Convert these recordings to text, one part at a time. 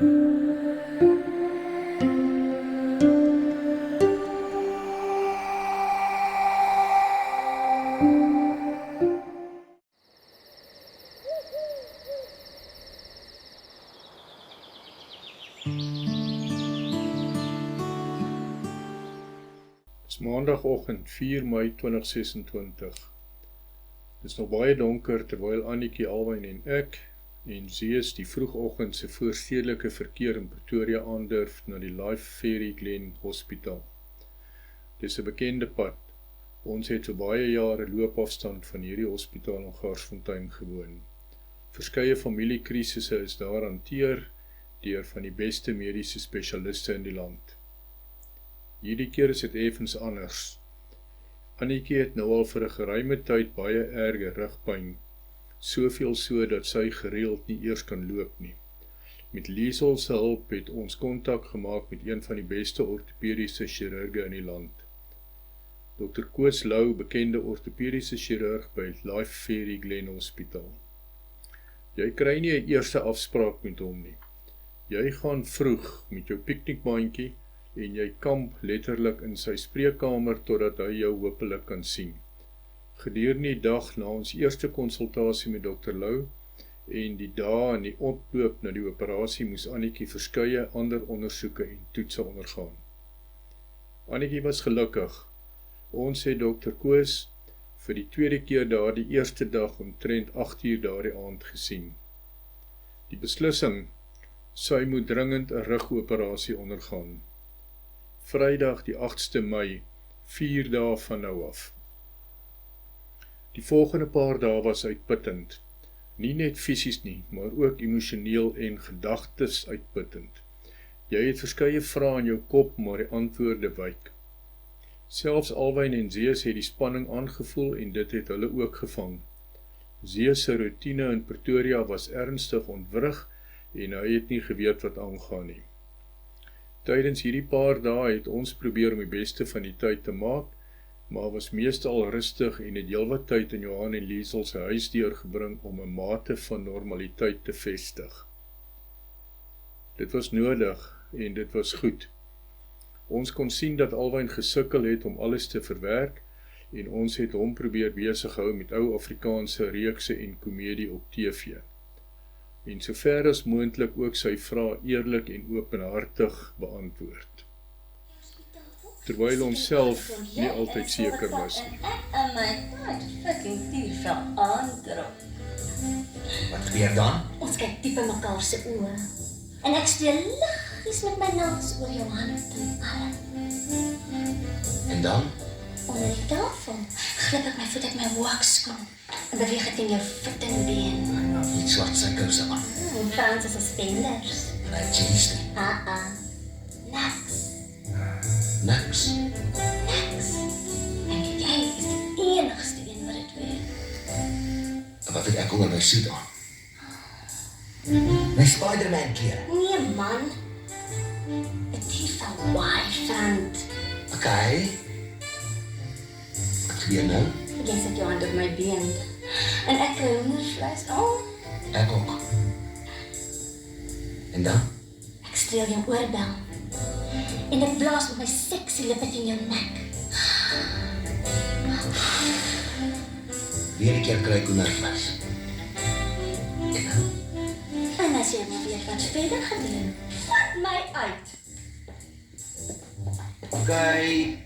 Dis maandagoggend 4 Mei 2026. Dis nog baie donker terwyl Annetjie, Alwyn en ek en Zeus die vroegoggendse voorstedelike verkeer in Pretoria aandurf na die Life Ferry Glen Hospitaal. Dis 'n bekende pad. Ons het so baie jare loopafstand van hierdie hospitaal in Garsfontein gewoon. Verskeie familiekrisisse is daar hanteer deur van die beste mediese spesialiste in die land. Hierdie keer is dit effens anders. Annetjie het nou al vir 'n geruime tyd baie erge rugpyn, soveel so dat sy gereeld nie eers kan loop nie. Met Liesel se hulp het ons kontak gemaak met een van die beste ortopediese chirurge in die land. Dr. Koos Lou, bekende ortopediese chirurg by Life Ferry Glen Hospitaal. Jy kry nie 'n eerste afspraak met hom nie. Jy gaan vroeg met jou piknikmandjie en jy kamp letterlik in sy spreekkamer totdat hy jou hopelik kan sien. Gedurende die dag na ons eerste konsultasie met Dr. Lou en die dae in die oploop na die operasie moes Annetjie verskeie ander ondersoeke en toetse ondergaan. Annetjie was gelukkig. Ons het Dr. Koos vir die tweede keer daardie eerste dag omtrent 8 uur daardie aand gesien. Die beslissing, sy moet dringend 'n rugoperasie ondergaan. Vrydag die 8ste Mei, 4 dae van nou af. Die volgende paar dae was uitputtend. Nie net fisies nie, maar ook emosioneel en gedagtes uitputtend. Jy het verskeie vrae in jou kop, maar die antwoorde wyk. Selfs Alwyn en Zeus het die spanning aangevoel en dit het hulle ook gevang. Zeus se roetine in Pretoria was ernstig ontwrig en hy het nie geweet wat aangaan nie. Tydens hierdie paar dae het ons probeer om die beste van die tyd te maak, maar was meestal rustig en het heelwat tyd in Johan en Liesel se huis deurgebring om 'n mate van normaliteit te vestig. Dit was nodig en dit was goed. Ons kon sien dat Alwyn gesukkel het om alles te verwerk en ons het hom probeer besig hou met ou Afrikaanse reekse en komedie op TV. En sover as moontlik ook sy vrae eerlik en openhartig beantwoord. Terwyl ons self nie altyd seker was nie. Wat gebeur dan? Ons kyk diep in mekaar se oë. En ek speel liggies met my naels oor jou hand en arm. En dan? Onder die tafel glip ek my voet uit my wakskoen en beweeg het in jou voet en been. Die swart sykouse aan. Franse suspenders. En hy jeans nie. Niks. Niks. Niks. En jy is die enigste een wat het weet. En wat het ek onder my suit aan? My Spider-Man klere. Nee man. Het is van Y-front. Okay. Wat gebeur nou? Jy sit jou hand op my been. En ek kry hondersvleis. Ek ook. En dan? Ek streel jou oorbel. En ek blaas met my sexy lippe in jou nek. Weer 'n keer kry ek hondersvleis. En dan? En as jy maar weet wat verder gaan doen, vat my uit. Okay.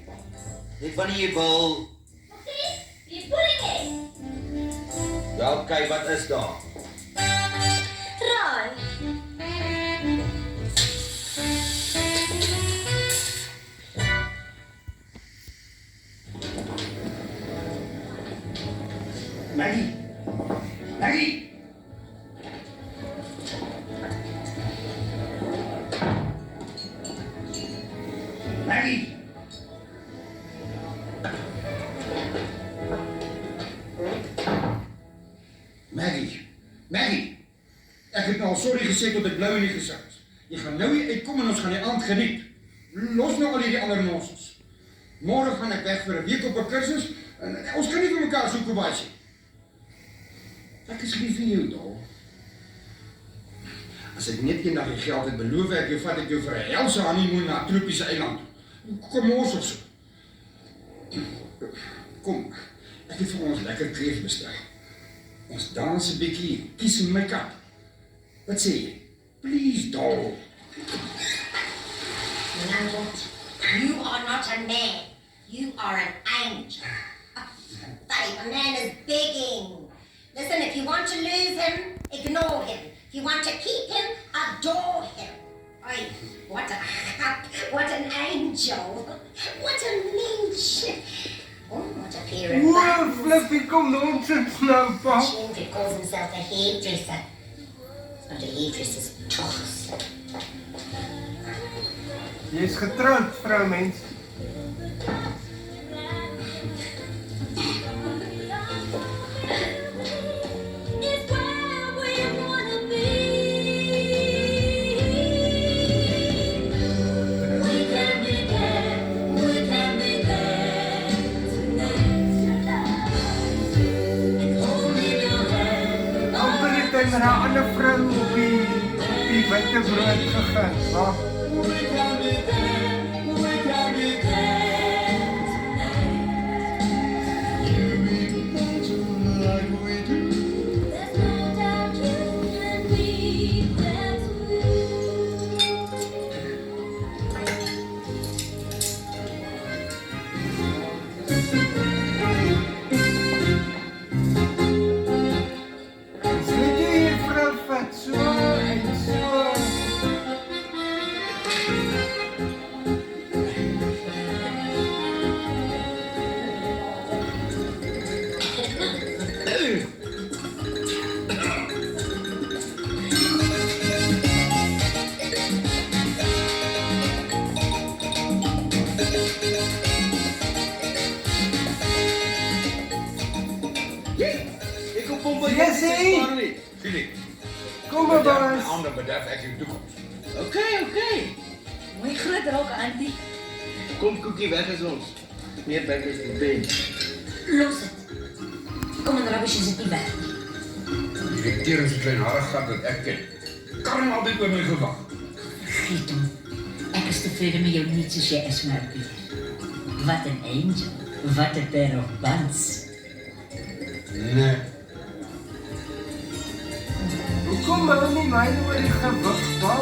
Net wanneer jy wil. Die pudding. Ja, okay, wat is daar? Raai. Maggie. Maggie. Maggie. Maggie, ek het nou al sorry gesê tot ek blou in die gesig is. Jy gaan nou hier uitkom en ons gaan die aand geniet. Los nou al hierdie ander nonsens. Môre gaan ek weg vir 'n week op 'n kursus en ons kan nie vir mekaar so kobasie. Ek is lief vir jou, dol. As ek net eendag die geld het, beloof ek jou vat ek jou vir 'n helse honeymoon na 'n tropiese eiland. Kom ons of so. Kom, ek het vir ons lekker kreef bestel. Ons dans 'n bietjie, kies my kant. Wat sê jy? Please, doll. Nugget, you are not a man. You are an angel. Babe, a man is begging. Listen, if you want to lose him, ignore him. If you want to keep him, adore him. Ay, what an angel. What a mensch. Oh, what a pair of Wow, buttons. Flippy, kom nonsens nou, pa. Shameful calls himself a hairdresser. It's not a hairdresser's toss. Jy is getroud, vrouwmens. Amper het hy met 'n ander vrou op die witte brood gegaan, pa. Sê jy hier vrou vat so en so. Ek op hom by Yes, hey. Philip. Kom maar, baas. ander bederf ek jou toekoms. Okay. Mooi groot rok, auntie. Kom Koekie, weg is ons. Meer bek is die pen. Los het. Kom en rubbish is dit nie weg. Die direkteur is 'n klein hariggat wat ek ken. Kan altyd oor my gewag. Vergeet hom. Ek is tevrede met jou niet soos jy is, Markie. Wat 'n angel. Wat 'n pair of buns. Nee. Hoekom hou nie my oor die gewig, pa?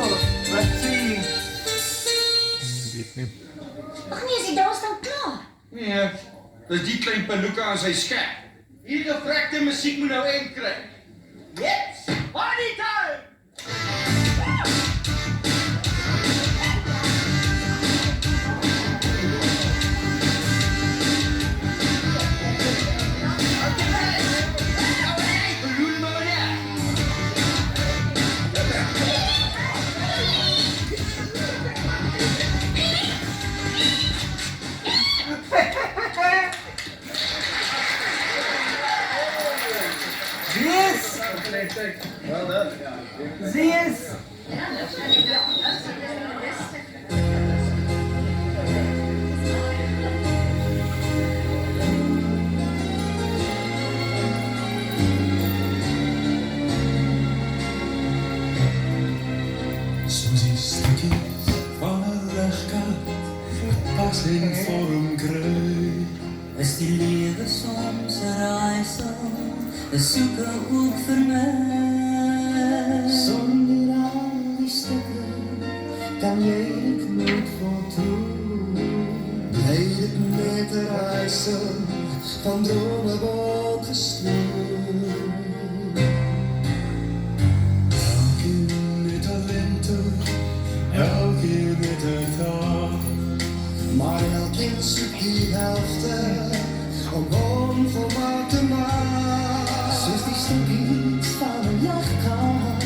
Wat sê jy? Weet nie. Ag nee, is die dans dan klaar? Nee, dis die klein Paluka aan sy skerp. Hierdie gevrekte musiek moet nou eind kry. Yes! Party time! Balloon mania! Yes! Well done. Yes! Soos die stukkies van 'n regkaart gepas en vorm kry. Is die lewe soms 'n raaisel, 'n soeke ook vir my. Sonder al die stukke kan jy dit nooit voltooi. Bly dit net 'n raaisel van drome wat geslooi. Elkeen met talente, elkeen met 'n taak. Maar elkeen soek die helfte om hom volmaak te maak. Soos die stukkies van 'n legkaart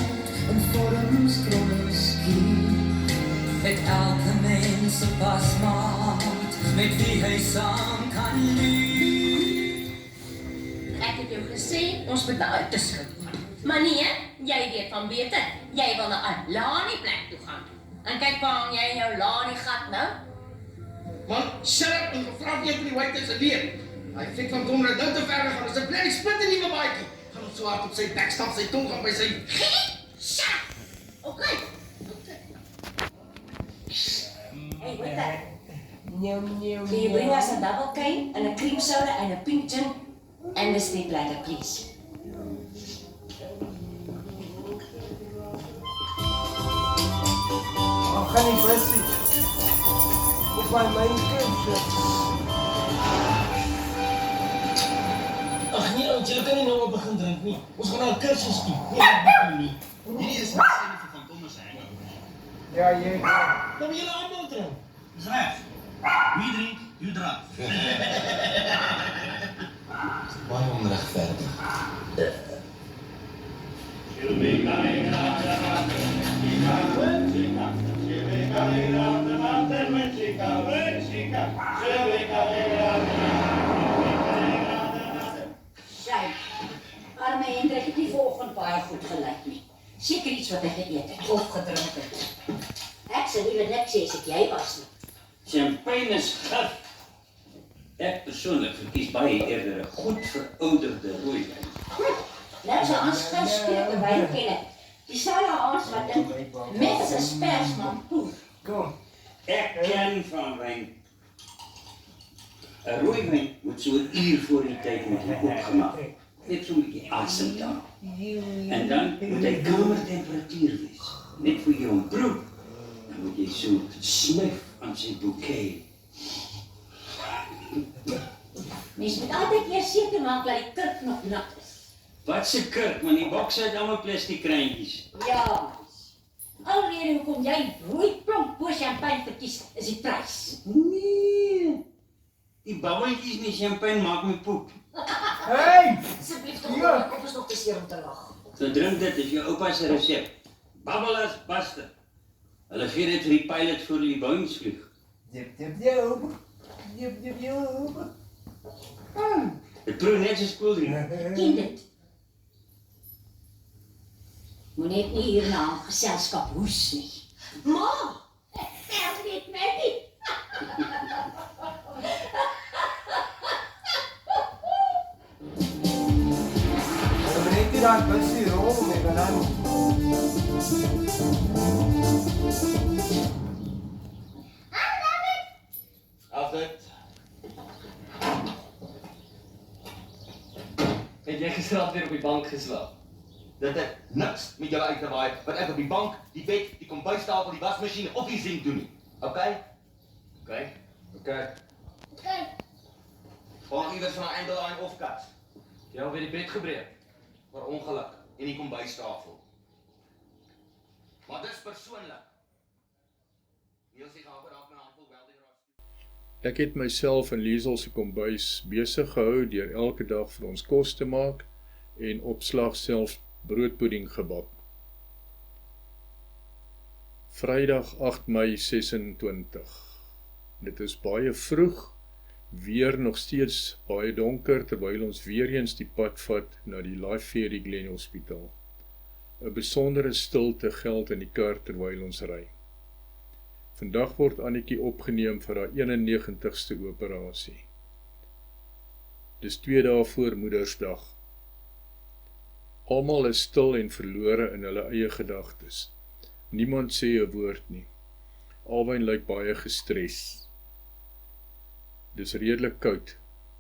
in vorms krom en skiet. Het elke mens 'n pasmaat met wie hy saam kan lief. Ek het jou gesê, ons moet na 'n tussenrit gaan. Maar nee, jy weet van beter. Jy wil na 'n Lani plek toe gaan. En kyk waar hang jy in jou Lani gat nou? Man, shut up en gevra vir die white is alleen. Hy fik van Konrad nou te ver gaan. Dis 'n bly splinter nuwe baadjie. Gaan ons so hard op sy bek stap, sy tong gaan by sy... Shut up! Okay. Hey, wat dan? Can you bring us a double cane and a cream soda and a pink gin and a steak platter, please? Gaan nie busie. Op my kind. Ag nee, ouens, julle kan nie nou al begin drink nie. Ons gaan na 'n kursus toe. Nee. Hierdie is nie sin vir van Thomas se hangover. Ja, jy. Dan wil julle almal drink. Dis reg. Wie drink, jy drank. Baie onregverdig. Sy, arme Hendrik het nie vanoggend baie goed gelyk nie. Seker iets wat hy geëet het of gedrink het. Ek sê nie niks sê as ek jy was nie. Champagne is gif. Ek persoonlik verkies baie eerder 'n goed verouderde rooiwyn. Nou so aanspreek wyn ken ek. Die salaas wat dink met sy spersman poef. Kom. Ek ken van wyn. 'n Rooiwyn moet so 'n uur voor die tyd moet opgemaak. Net so 'n bietjie asem daar. En dan moet hy kamertemperatuur wees. Net vir jou om proe. Dan moet jy so snuif aan sy bouquet. Mens moet altyd eers seker maak dat die kurk nog nat is. Wat se kurk, man, die bokse het allemaal plastiek kraantjies. Ja, mens. Alrede hoekom jy rooi plomp bo champagne verkies is die prys. Nee, die babbeltjies met champagne maak my poep. Hey! Asseblief toch, my kop is nog te seer om te lag. So drink dit, is jou opa se resep. Babbel as baste. Hulle gee dit vir die pilot voor die Boeings vlieg. Jep. Dit proe net soos koeldrink. Ken dit. Moet net nie hierna aan geselskap hoes nie. Ma, ek weet my nie. Ek weet nie dat busie rol nie, dan. Altyd. Het jy gisterand weer op die bank geslaap? Dit het niks met julle uit te waai wat ek op die bank, die bed, die kombuistafel, die wasmasjien of die sink doen nie. Okay? Okay. Gewoon iewers van 'n eindlyn of kat. Jy al weer die bed gebreek. Per ongeluk en die kombuistafel. Maar dis persoonlik. Niels sê gaan dalk met 'n handvol welding raak. Ek het myself in Liesel se kombuis besig gehou deur elke dag vir ons kos te maak en opslag selfs broodpudding gebak. Vrydag 8 Mei 26. Dit is baie vroeg, weer nog steeds baie donker terwyl ons weer eens die pad vat na die Life Ferry Glen Hospitaal. 'n Besondere stilte geld in die kar terwyl ons ry. Vandag word Annetjie opgeneem vir haar 91ste operasie. Dis 2 dae voor Moedersdag. Almal is stil en verlore in hulle eie gedagtes. Niemand sê 'n woord nie. Alwyn lyk baie gestres. Dis redelik koud,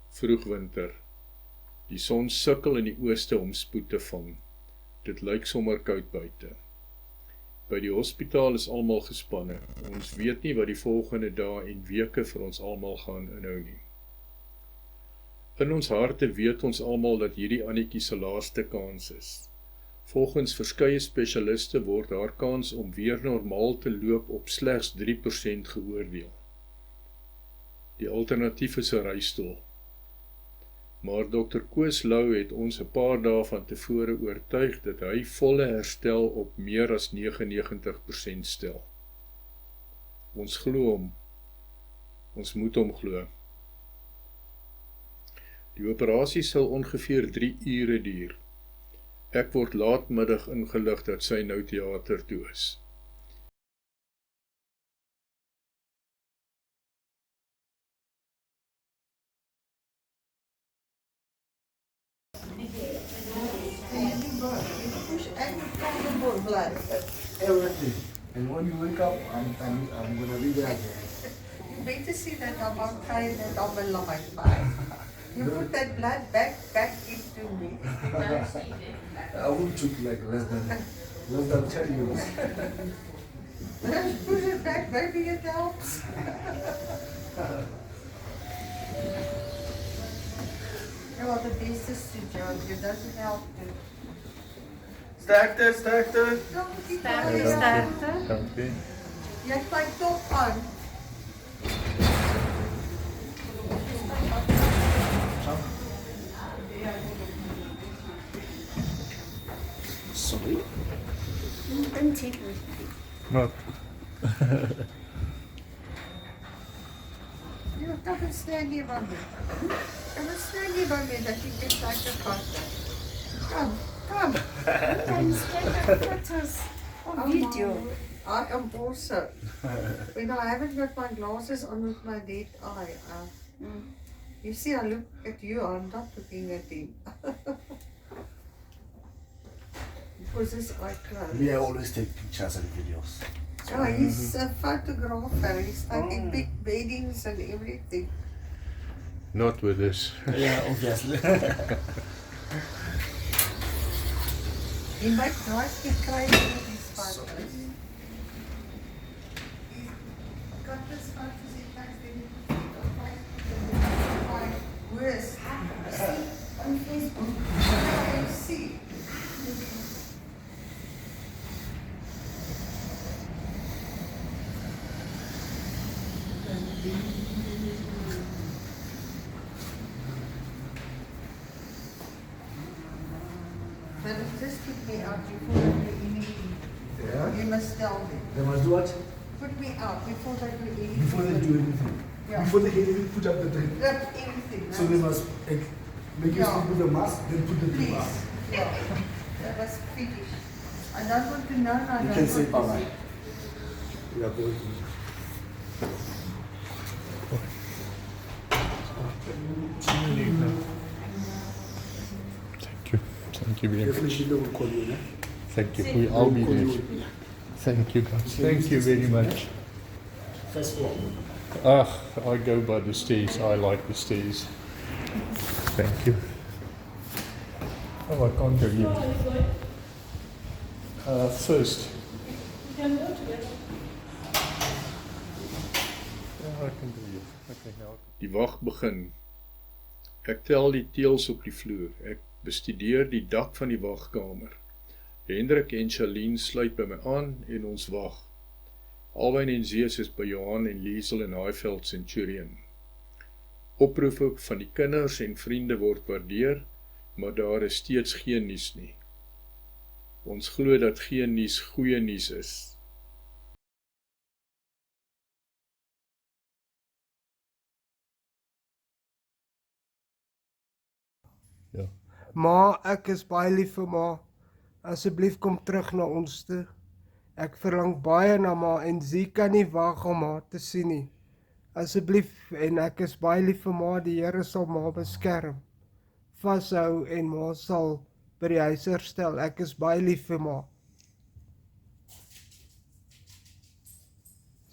vroegwinter. Die son sukkel in die ooste om spoed te vang. Dit lyk sommer koud buite. By die hospitaal is almal gespanne. Ons weet nie wat die volgende dae en weke vir ons almal gaan inhou nie. In ons harte weet ons almal dat hierdie Annetjie se laaste kans is. Volgens verskeie spesialiste word haar kans om weer normaal te loop op slegs 3% geoordeel. Die alternatief is 'n reistool. Maar Dr. Koos Lou het ons 'n paar dae van tevore oortuig dat hy volle herstel op meer as 99% stel. Ons glo hom. Ons moet hom glo. Die operasie sal ongeveer 3 ure duur. Ek word laatmiddag ingelig dat sy nou teater toe is. Ek kan gewoon blijven. everything. And when you wake up, I'm gonna be there again. You better see that I'm okay, that I'm alive, man. You put that blood back into me. I will took like less than 10 years. Let's put it back, maybe it helps. Ja, the beste is to joke. It doesn't help to. Sterkte. Sterkte. Dankie. Jy het my top aan. Sorry? Don't take me. Wat? Ja, kom en stand hier by me. Kom en stand hier by me dat jy get like the photo. Come. I'm scared of photos or video. I am also. When I haven't got my glasses on with my dead eye. You see, I look at you, I'm not looking at him. Because his eye closed. Me, I always take pictures and videos. Oh, he's a photographer. He's taking big weddings and everything. Not with this. Yeah, obviously. He might drive me crazy with his photos. He's got this photos he takes very worse. See, on Facebook. Yeah, you see. But just put me out before they do anything. Yeah? You must tell me. They must do what? Put me out before they do anything. Before they do anything. Yeah. Before they can even put up the thing. Not anything. So they must like, make you Yeah. sleep with a mask, then put the thing Please. up. Yeah. That was finished. I don't want to know. I You don't can say want to bye-bye. see. We are going to. Thank you very much. Definitely they will call you, yeah? Thank you. I'll be there. Thank you guys. Thank you very much. First floor. I go by the stairs. I like the stairs. Thank you. Oh, I can't go here. First. Yeah, I can do it. Okay, now. Die wag begin. Ek tel die teels op die vloer. Ek bestudeer die dak van die wagkamer. Hendrik en Charlene sluit by my aan en ons wag. Alwyn en Zeus is by Johan en Liesel in Highveld Centurion. Oproepe van die kinders en vriende word waardeer, maar daar is steeds geen nuus nie. Ons glo dat geen nuus goeie nuus is. Ja. Ma, ek is baie lief vir ma. Asseblief kom terug na ons toe. Ek verlang baie na ma en sy kan nie wag om ma te sien nie. Asseblief, en ek is baie lief vir ma, die Here sal ma beskerm, vashou en ma sal by die huis herstel. Ek is baie lief vir ma.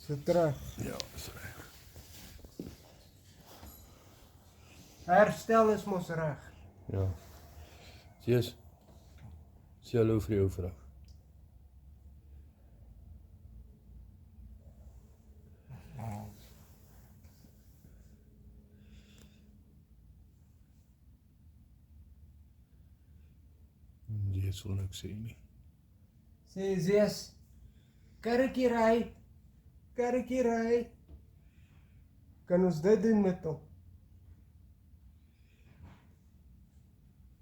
So terug. Ja, is reg. Herstel is mos reg. Ja. Zeus. Sê hallo vir jou vrou. Zeus wil niks sê nie. Sê Zeus, karretjie ry. Kan ons dit doen met hom?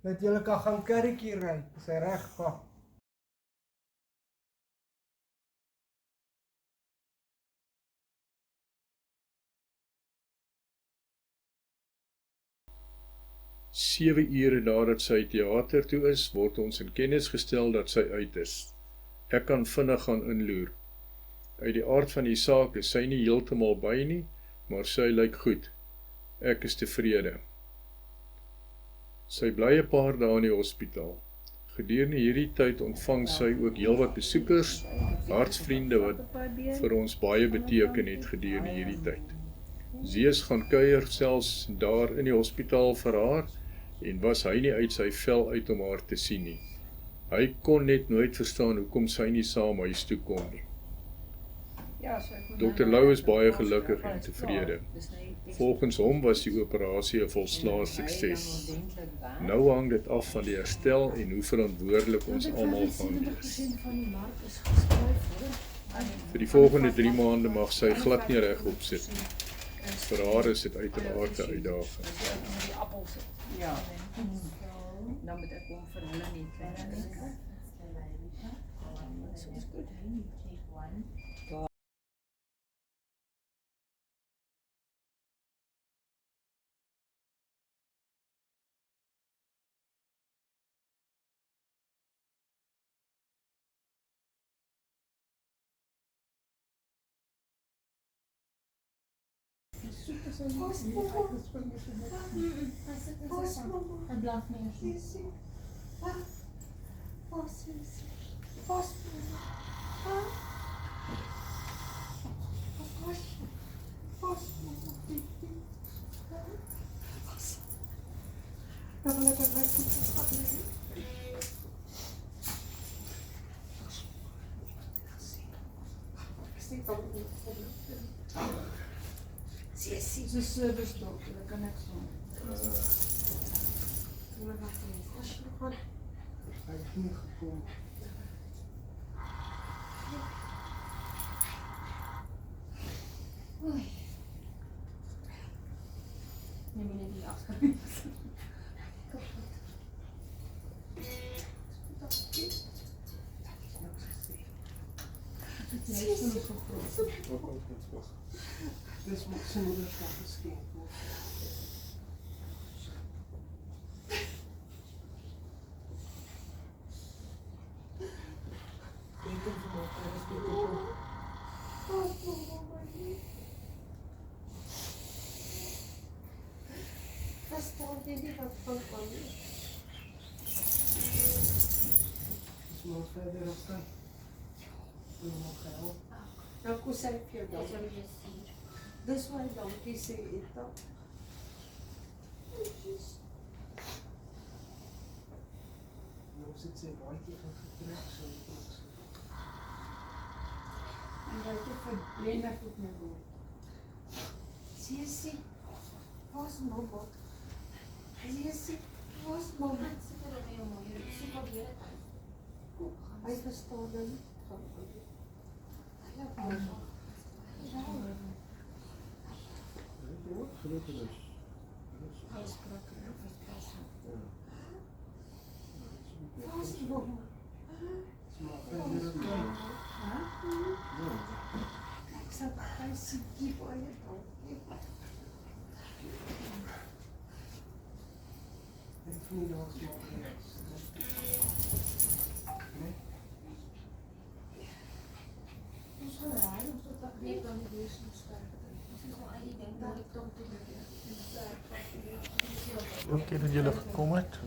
Dat julle kan gaan karretjie ry, is hy reg gaan. Sewe ure nadat sy teater toe is, word ons in kennis gestel dat sy uit is. Ek kan vinnig gaan inloer. Uit die aard van die saak is sy nie heeltemal by nie, maar sy lyk goed. Ek is tevrede. Sy bly 'n paar dae in die hospitaal. Gedurende hierdie tyd ontvang sy ook heelwat besoekers, hartsvriende wat vir ons baie beteken het gedurende hierdie tyd. Zeus gaan kuier selfs daar in die hospitaal vir haar en was hy nie uit sy vel uit om haar te sien nie. Hy kon net nooit verstaan hoekom sy nie saam huis toe kom nie. Dr. Lou is baie gelukkig en tevrede. Volgens hom was die operasie 'n volslae sukses. Nou hang dit af van die herstel en hoe verantwoordelik ons almal gaan wees. Vir die volgende 3 maande mag sy glad nie regop sit nie. Vir haar is dit uiteraard 'n uitdaging. Ja. Dan moet ek hom vir hulle nie kyk. Sounds good. Hij blijft meer. Zie, de service dokter, dat kan ik zo. Hij is niet gekomen. Oei. Neem je net die afspraak. Dus moet zijn moeder gaan geschenkt worden. Ik kom vanmorgen, dat is goed. Verstaan dit wat van je? Dus moet verder op gaan. Nou, hoe zei je dat? Dis why donkey sê dit dan. Nou sit sy baie gaan getrek so. En jy het verblend met my woord. Sien, was mamma. Sien, was mamma. Hy verstaan nou nie. Gelukkig. Hij sprak over het passen. Was mamma. Kijk, zo hij ziet die voor je dan. Ik voel dat het nog is. Nee? Dat is wel raar, omdat dat weer dan de eerste sterke ik denk dat ik dan te Oké, dat jullie gekomen het.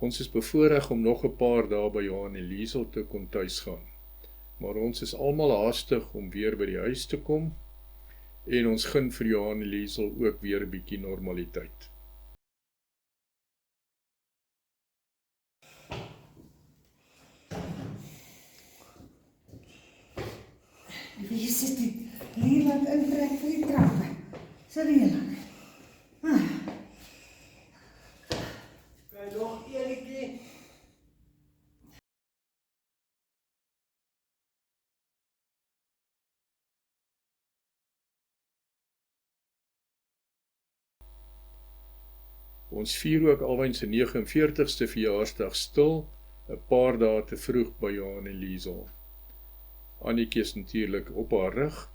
Ons is bevoorreg om nog 'n paar dae by Johan en Liesel te kon tuis gaan. Maar ons is almal haastig om weer by die huis te kom en ons gun vir Johan en Liesel ook weer 'n bietjie normaliteit. Wie sit die Leland intrek vir die trappe? Sy Leland. Kan nog enetjie? Ons vier ook Alwyn se 49ste verjaarsdag stil, 'n paar dae te vroeg by Johan en Liesel. Annetjie is natuurlik op haar rug.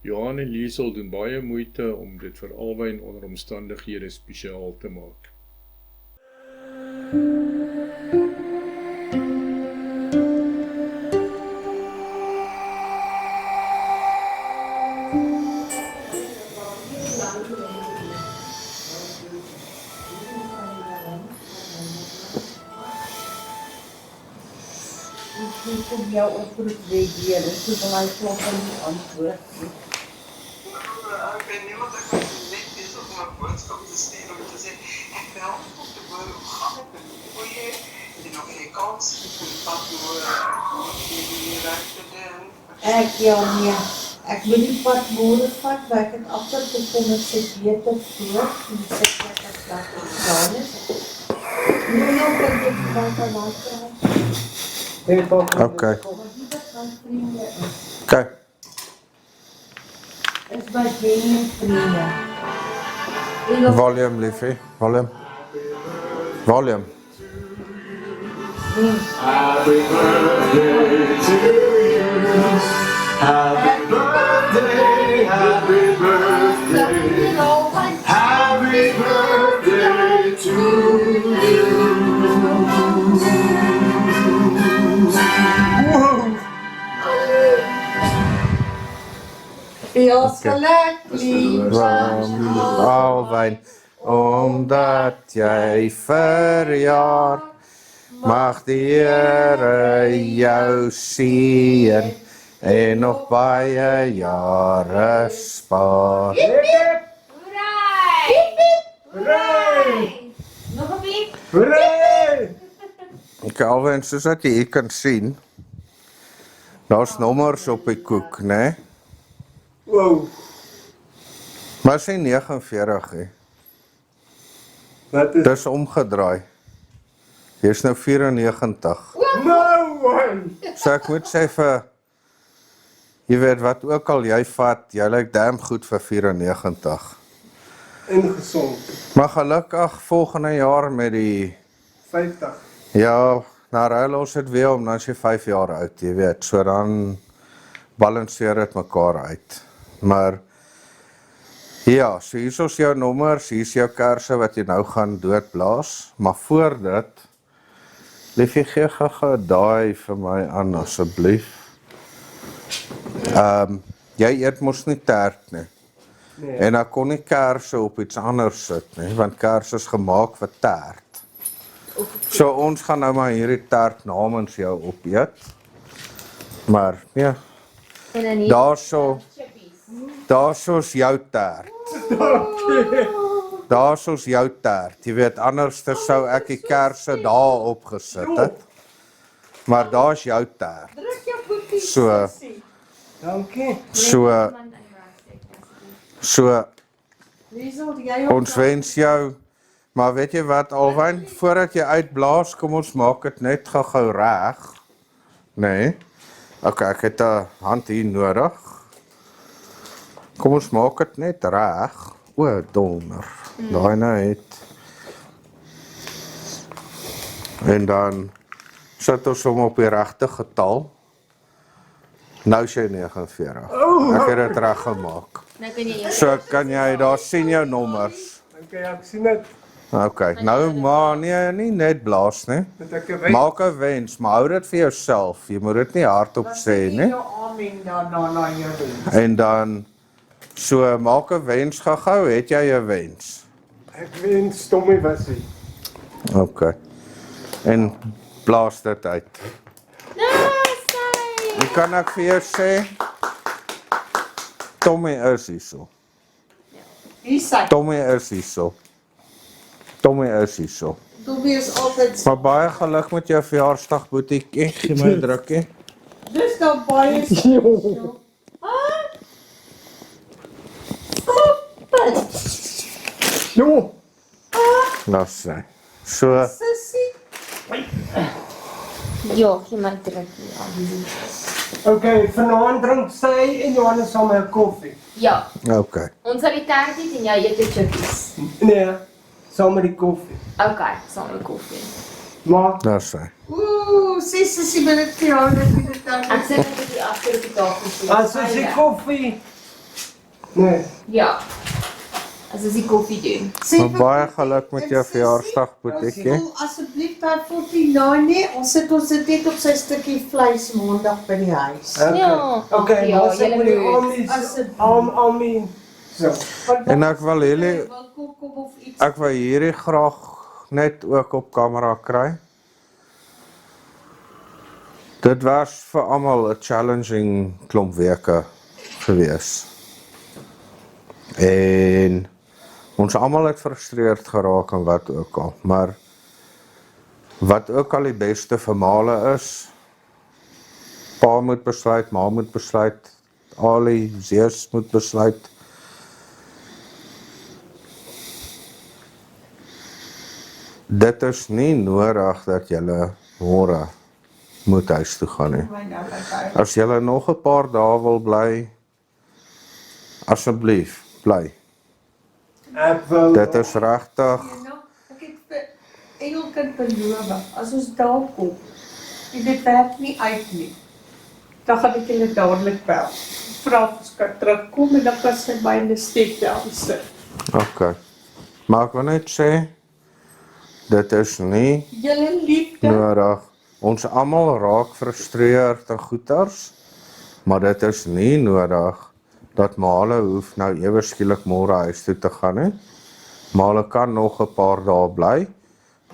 Johan en Liesel doen baie moeite om dit vir Alwyn onder omstandighede spesiaal te maak. Ik kom jou oproep reageren, so belangrijk klop en die antwoord. Ik weet niet wat ik net bezig om een boodschap te sturen om te zeggen, ik wil op de boer, hoe gaat het met die boeien? Ik heb nog geen kans, ik moet dat door die werk te doen. Ik wil die pad moeilijk vat, maar ik heb altijd gekomen met z'n beter voor, en ik zeg dat ik dat gedaan is. Nu nog kan ik het van kan laten. Okay. Okay. It's by Jenny and Frida. Volume, liefie. Volume. Volume. Happy birthday to you. Happy birthday, happy birthday. Happy birthday to you. Feels gelijk lief. Alwyn, omdat jy verjaar, mag die Here jou seën en nog baie jare spaar. Hip hip! Hooray! Nog een piep? Hooray! Alwyn, soos wat jy hier kan sien, daar's nommers op die koek, né? Wow. Maar sy 49, hè. Wat is? Dis omgedraai. Jy is nou 94. No one! So ek moet sê vir, jy weet wat ook al jy vat, jy lyk damn goed vir 94. En gezond. Maar gelukkig volgende jaar met die 50. Ja, nou ruil ons het weer om, dan is jy 5 jaar oud, jy weet, so dan balanceer het mekaar uit. Maar, ja, so hier is jou nommers, hier is jou kerse wat jy nou gaan doodblaas, maar voor dit, liefie gee gaga daai vir my aan, asseblief. Jy eet mos nie taart nie. Nee. En dan kon nie kerse op iets anders sit nie, want kerse is gemaak vir taart. So ons gaan nou maar hierdie taart namens jou opeet. Maar ja, daarsoos jou taart. Daarsoos jou taart. Jy weet, anders sou ek die kerse daar opgesit het. Maar daar's jou taart. So, dankie. So, ons wens jou, maar weet jy wat, Alwyn, voordat jy uitblaas, kom ons maak het net gou reg. Nee. Ok, ek het 'n hand hier nodig. Kom ons maak het net reg. O, donder. Daai nou het. En dan sit ons hom op die regte getal. Nou is jy 49. Ek het dit reg gemaak. So kan jy, daar sien jou nommers. Okay, ek sien dit. Okay, nou maar nie net blaas nie. Maak 'n wens, maar hou dit vir jouself. Jy moet dit nie hardop sê nie. En dan so maak 'n wens gou, het jy 'n wens? Ek wens Tommy was hy. Okay. en blaas dit uit. En kan ek vir jou sê, Tommy is hierso. Tommy is hierso. Tommy is hierso. Tommy is altyd Maar baie geluk met jou verjaarsdag, boetiekie. Gee my 'n drukkie. Dis nou baie spesiaal. Jo. Nou sê. So, Sissie. Ja, gee my drukkie. Okay, vanaand drink sy en Johannes saam 'n koffie. Ja, okay. ons sal die tert eet en jy eet die chippies. Nee, saam met die koffie. Okay, saam met koffie. Maar Nou sê. Ooh, sissie wil ek vir jou net die tyd. Ek sit net bietjie agter op die tafel. as is die koffie. Nee. Ja. As ons die koffie doen. Maar baie geluk met jou verjaarsdag, boetiekie. Asseblief daai 49 nie, ons sit net op sy stukkie vleis maandag by die huis. Okay, ja, maar sy julle moet die moet. almie. So. En ek wil ek wil hierdie graag net ook op kamera kry. Dit was vir almal 'n challenging klomp weke gewees. En ons almal het frustreerd geraak en wat ook al, maar wat ook al die beste vir Male is, pa moet besluit, ma moet besluit, Ali, Zeus moet besluit. Dit is nie nodig dat julle môre moet huis toe gaan nie. As julle nog 'n paar dae wil bly, asseblief, bly. Ek wil Dit is regtig. Ek het vir Engelkind beloof, as ons daar kom, en dit werk nie uit nie, dan gaan ek julle dadelik bel. Vra of ons kan terugkom en dan kan sy by in die steektel sit. Okay. Maar ek wil net sê, dit is nie Julle liefde. nodig. Ons almal raak frustreerd en goeters, maar dit is nie nodig dat Male hoef nou ewe skielik môre huis toe te gaan nie. Male kan nog 'n paar dae bly.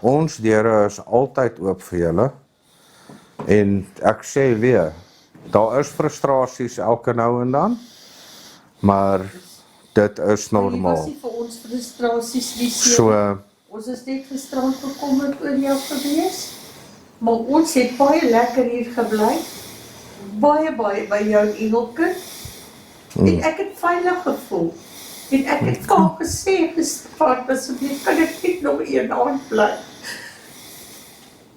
Ons deure is altyd oop vir julle. En ek sê weer, daar is frustrasies elke nou en dan, maar dit is Dit was normaal. nie vir ons frustrasies nie. So, Ons is net gisterand bekommerd oor jou gewees. Maar ons het baie lekker hier gebly. Baie by jou Engelkind. En ek het veilig gevoel. En ek het vir haar gesê gisterand, asseblief kan ek net nog een aand bly.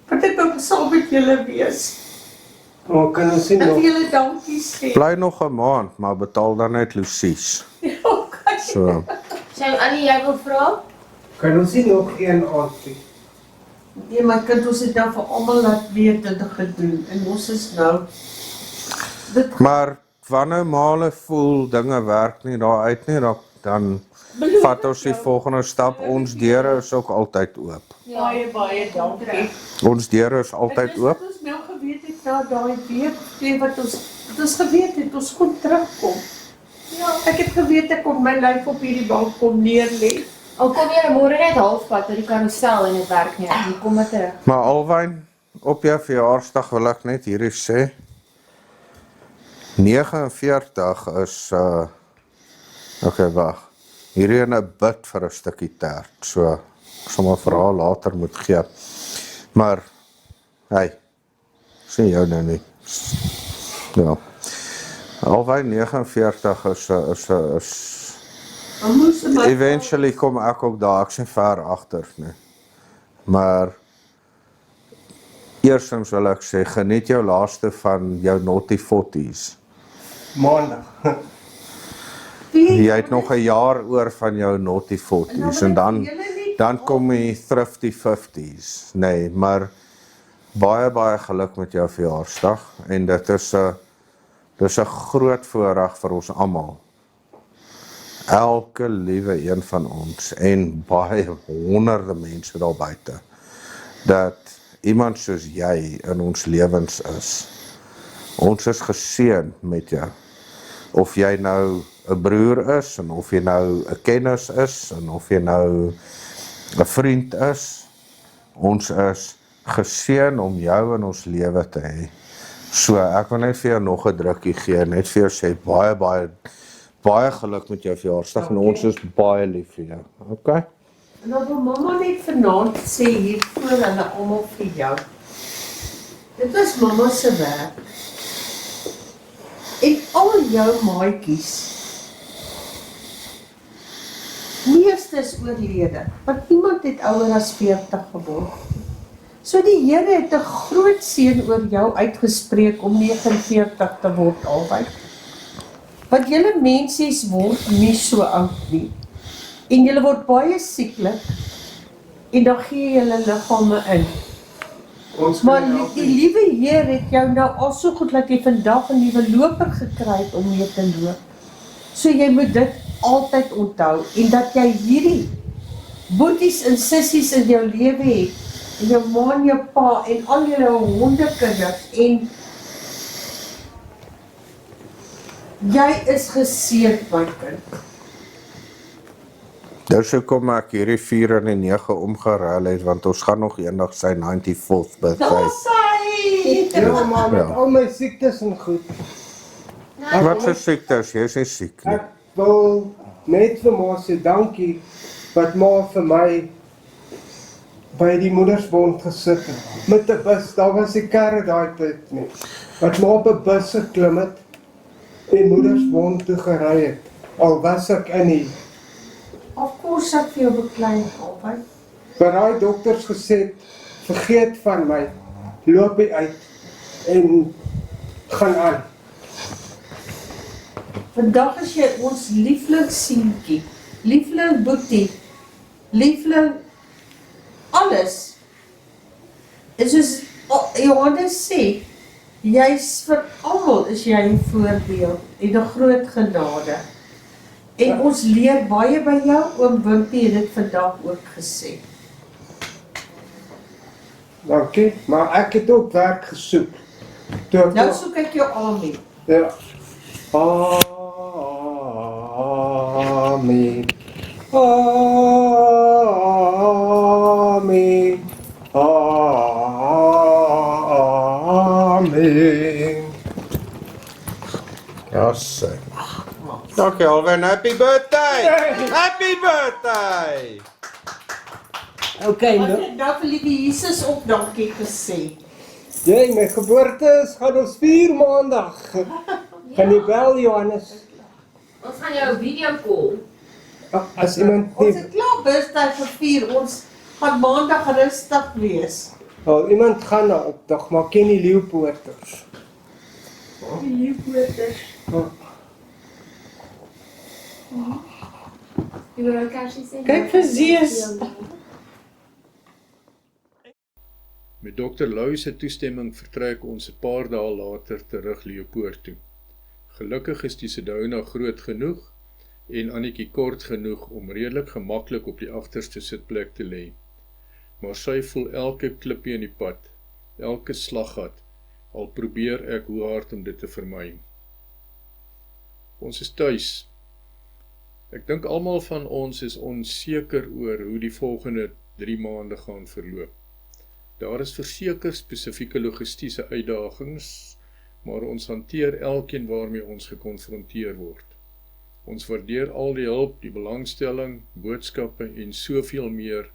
Want ek wil saam met julle wees. Maar kan ons sien Ek nog. wil julle dankie sê. bly nog 'n maand, maar betaal dan net Lucies. So, Sy Annie, jy wil vra? Kan ons sien nog een aandie. Nee, maar kind, ons het nou vir almal laat weet en gedoen. En ons is nou... maar wanneer Male voel dinge werk nie daar uit nie, dan vat ons die volgende stap. Ons deure is ook altyd oop. Baie dankie. Ons deure is altyd oop. Ons nou geweet het na daai week, wat ons geweet het, ons kon terugkom. Ja, ek het geweet ek kon my lyf op hierdie bank kom neerlê. Al kom jy môre net halfpad by die karosel en dit werk nie, jy kom maar terug. Maar Alwyn, op jou verjaarsdag wil ek net hierdie sê. 49 is okay, wag. Hierdie is 'n bid vir 'n stukkie tert. So ek sal maar vir haar later moet gee. Maar hey, sien jou nou nie. Ja. Alwyn 49 is eventually kom ek ook daar, ek sien ver agter, nee. Maar eerstens wil ek sê, geniet jou laaste van jou naughty 40s. Maandag. Jy het nog 'n jaar oor van jou naughty 40s en dan kom die thrifty 50s. Nee, maar baie geluk met jou verjaarsdag en dit is 'n groot voorreg vir ons almal. Elke liewe een van ons en baie honderde mense daar buite dat iemand soos jy in ons lewens is. Ons is geseën met jou. Of jy nou 'n broer is en of jy nou 'n kennis is en of jy nou 'n vriend is, ons is geseën om jou in ons lewe te hê. So, ek wil net vir jou nog 'n drukkie gee, net vir jou sê, baie geluk met jou verjaarsdag, en ons is baie lief vir jou, okay? En dan wil mamma net vanaand sê hier voor hulle almal vir jou. Dit was mamma se werk. En al jou maatjies, meeste is oorlede, want niemand het ouer as 40 geword. So die Here het 'n groot seën oor jou uitgespreek om 49 te word albei. Want julle mensies word nie so oud nie. En julle word baie sieklik en dan gee julle liggame in. Maar die liewe Heer het jou nou al so goed laat jy vandag 'n nuwe loper gekry het om mee te loop. So jy moet dit altyd onthou en dat jy hierdie boeties en sissies in jou lewe het, en jou ma en jou pa en al julle hondekinders en jy is geseënd my kind. Dis hoekom ek hierdie 4 en die 9 omgeruil het, want ons gaan nog eendag sy 94th birthday. Daar sy! Ja, maar met al my siektes en goed. Wat vir siektes? Jy is nie siek nie. Ek wil net vir ma sê dankie, wat ma vir my by die moedersbond gesit het. Met 'n bus, daar was die karre daai tyd nie. Wat ma op 'n bus geklim het, en moedersbond toe gery het. Al was ek in die Of course ek vir jou beklei albei. waar daai dokters gesê het, vergeet van my, loop hy uit en gaan aan. Vandag is jy ons lieflingssientjie, liefling boetie, liefling alles. En soos Johannes sê, jy's vir almal is jy 'n voorbeeld en 'n groot genade. En ons leer baie by jou, oom Wimpie het dit vandag ook gesê. Dankie, maar ek het ook werk gesoek. Nou soek ek jou Ami. Ja. Amen. Amen. Amen. Ja, sê. Dankie Alwyn, happy birthday! Happy birthday! Okay, Wat het nou vir liewe Jesus ook dankie gesê? Jy, my geboorte is gaan ons 4 maandag. Kan jy bel, Johannes? Ons gaan jou video call. As iemand Ons het klaar birthday gevier, ons gaan maandag rustig wees. Wel, iemand gaan na opdag, maar ken die leeupoorters. Die liefwoorders. Jy wil ook kersie sê? Kyk vir Zeus. Met Dr. Louw se toestemming vertrek ons 'n paar dae later terug Leeupoort toe. Gelukkig is die Sedona groot genoeg en Annetjie kort genoeg om redelik gemaklik op die agterste sitplek te lê. Maar sy voel elke klippie in die pad, elke slaggat, al probeer ek hoe hard om dit te vermy. Ons is tuis. Ek dink almal van ons is onseker oor hoe die volgende 3 maande gaan verloop. Daar is verseker spesifieke logistiese uitdagings, maar ons hanteer elkeen waarmee ons gekonfronteer word. Ons waardeer al die hulp, die belangstelling, boodskappe en soveel meer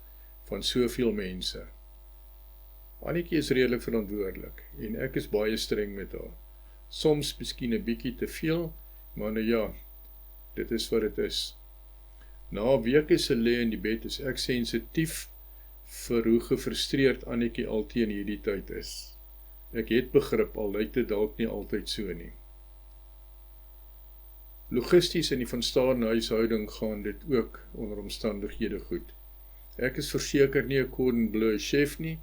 van soveel mense. Annetjie is redelik verantwoordelik en ek is baie streng met haar. Soms miskien 'n bietjie te veel, maar nou ja, dit is wat dit is. Na weke se lê in die bed is ek sensitief vir hoe gefrustreerd Annetjie al teen hierdie tyd is. Ek het begrip, al lyk dit dalk nie altyd so nie. Logisties in die Van Staden huishouding gaan dit ook onder omstandighede goed. Ek is verseker nie 'n cordon bleu chef nie,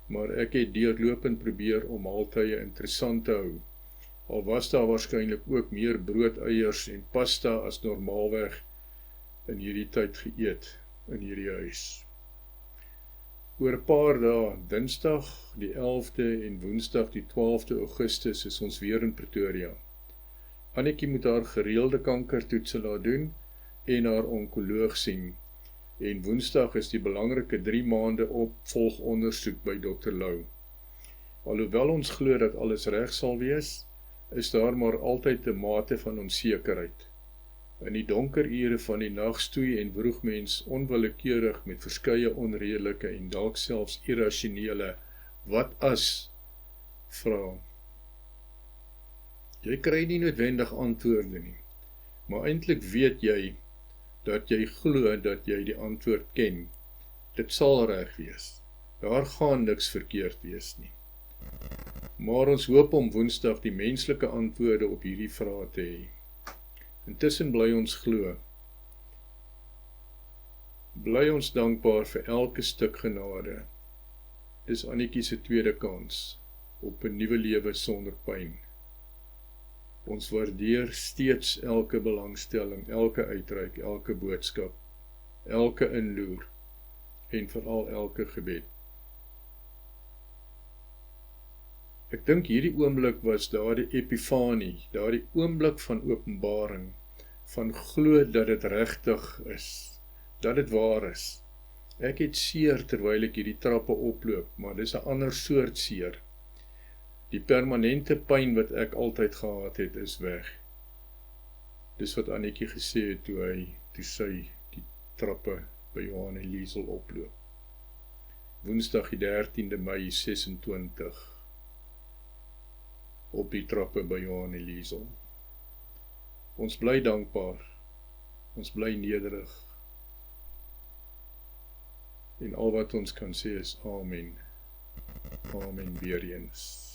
maar ek het deurlopend probeer om maaltye interessant te hou. Al was daar waarskynlik ook meer brood, eiers en pasta as normaalweg in hierdie tyd geëet in hierdie huis. Oor 'n paar dae, Dinsdag die 11de en Woensdag die 12de Augustus is ons weer in Pretoria. Annetjie moet haar gereelde kankertoetse laat doen en haar onkoloog sien En Woensdag is die belangrike 3 maande opvolgondersoek by Dr. Lou. Alhoewel ons glo dat alles reg sal wees, is daar maar altyd 'n mate van onsekerheid. In die donker ure van die nag stoei en vroeg mens onwillekeurig met verskeie onredelike en dalk selfs irrasionele "wat as?" vrae. Jy kry nie noodwendig antwoorde nie, maar eintlik weet jy dat jy glo dat jy die antwoord ken. Dit sal reg wees. Daar gaan niks verkeerd wees nie. Maar ons hoop om Woensdag die menslike antwoorde op hierdie vrae te hê. Intussen bly ons glo. Bly ons dankbaar vir elke stuk genade. Dis Annetjie se tweede kans op 'n nuwe lewe sonder pyn. Ons waardeer steeds elke belangstelling, elke uitreik, elke boodskap, elke inloer en veral elke gebed. Ek dink hierdie oomblik was daardie epifanie, daardie oomblik van openbaring, van glo dat dit regtig is, dat dit waar is. Ek het seer terwyl ek hierdie trappe oploop, maar dis 'n ander soort seer. Die permanente pyn wat ek altyd gehad het, is weg. Dis wat Annetjie gesê het toe sy die trappe by Johan en Liesel oploop. Woensdag die 13de Mei 26 op die trappe by Johan en Liesel. Ons bly dankbaar, ons bly nederig, en al wat ons kan sê is Amen. Amen weer eens.